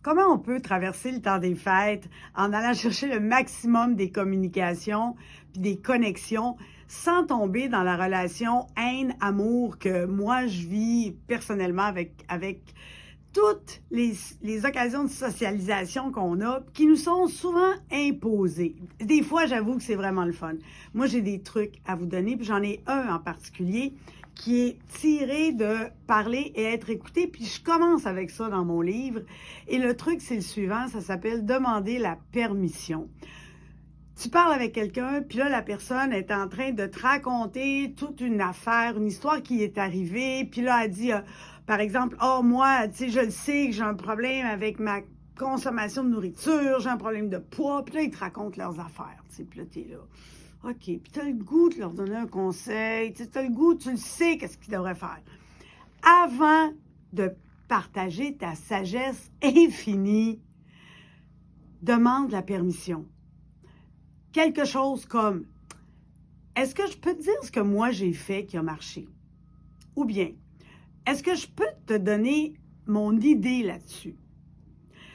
Comment on peut traverser le temps des fêtes en allant chercher le maximum des communications puis des connexions sans tomber dans la relation haine-amour que moi je vis personnellement avec toutes les occasions de socialisation qu'on a qui nous sont souvent imposées. Des fois, j'avoue que c'est vraiment le fun. Moi, j'ai des trucs à vous donner, puis j'en ai un en particulier qui est tiré de parler et être écouté, puis je commence avec ça dans mon livre. Et le truc, c'est le suivant, ça s'appelle « Demander la permission ». Tu parles avec quelqu'un, puis là, la personne est en train de te raconter toute une affaire, une histoire qui est arrivée, puis là, elle dit, par exemple, « Oh, moi, tu sais, je le sais que j'ai un problème avec ma consommation de nourriture, j'ai un problème de poids. » Puis là, ils te racontent leurs affaires, tu sais, puis là, t'es là. OK, puis tu as le goût de leur donner un conseil, tu as le goût, tu le sais qu'est-ce qu'ils devraient faire. Avant de partager ta sagesse infinie, demande la permission. Quelque chose comme, est-ce que je peux te dire ce que moi j'ai fait qui a marché? Ou bien, est-ce que je peux te donner mon idée là-dessus?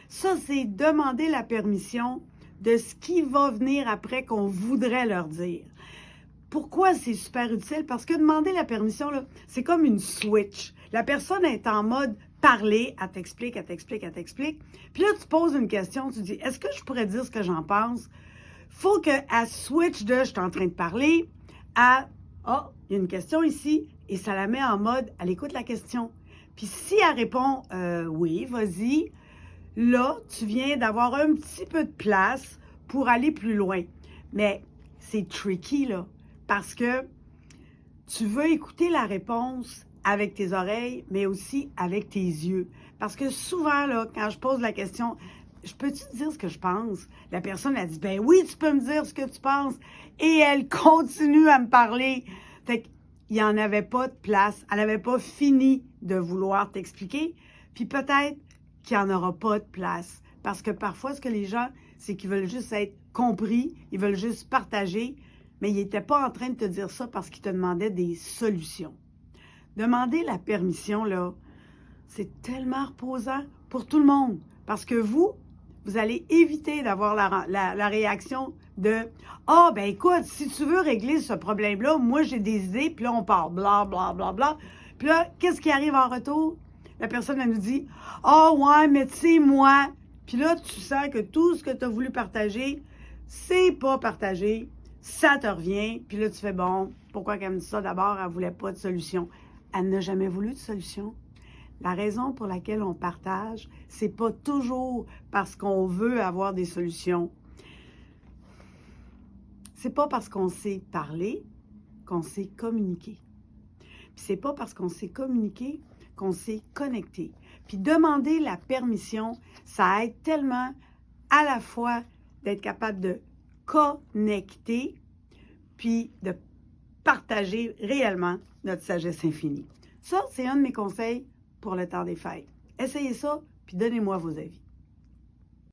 Ça, c'est demander la permission de ce qui va venir après qu'on voudrait leur dire. Pourquoi c'est super utile? Parce que demander la permission, là, c'est comme une switch. La personne est en mode parler, elle t'explique, elle t'explique, elle t'explique. Puis là, tu poses une question, tu dis, est-ce que je pourrais dire ce que j'en pense? Faut qu'elle switch de « je suis en train de parler » à « oh, il y a une question ici » et ça la met en mode, elle écoute la question. Puis si elle répond « oui, vas-y », là, tu viens d'avoir un petit peu de place pour aller plus loin. Mais c'est tricky, là, parce que tu veux écouter la réponse avec tes oreilles, mais aussi avec tes yeux. Parce que souvent, là, quand je pose la question, je peux-tu te dire ce que je pense? La personne, elle dit, ben oui, tu peux me dire ce que tu penses. Et elle continue à me parler. Fait qu'il n'y en avait pas de place. Elle n'avait pas fini de vouloir t'expliquer. Puis peut-être qu'il n'y en aura pas de place. Parce que parfois, ce que les gens, c'est qu'ils veulent juste être compris, ils veulent juste partager, mais ils n'étaient pas en train de te dire ça parce qu'ils te demandaient des solutions. Demander la permission, là, c'est tellement reposant pour tout le monde. Parce que vous allez éviter d'avoir la réaction de « Ah, ben écoute, si tu veux régler ce problème-là, moi j'ai des idées, puis là on part, bla, bla, bla, bla. » Puis là, qu'est-ce qui arrive en retour? La personne, elle nous dit « Ah, ouais, mais tu sais, moi... » Puis là, tu sens que tout ce que tu as voulu partager, c'est pas partagé, ça te revient. Puis là, tu fais « Bon, pourquoi qu'elle me dit ça? D'abord, elle voulait pas de solution. » Elle n'a jamais voulu de solution. La raison pour laquelle on partage, c'est pas toujours parce qu'on veut avoir des solutions. C'est pas parce qu'on sait parler qu'on sait communiquer. Puis c'est pas parce qu'on sait communiquer qu'on sait connecter. Puis demander la permission, ça aide tellement à la fois d'être capable de connecter, puis de partager réellement notre sagesse infinie. Ça, c'est un de mes conseils pour le temps des fêtes. Essayez ça, puis donnez-moi vos avis.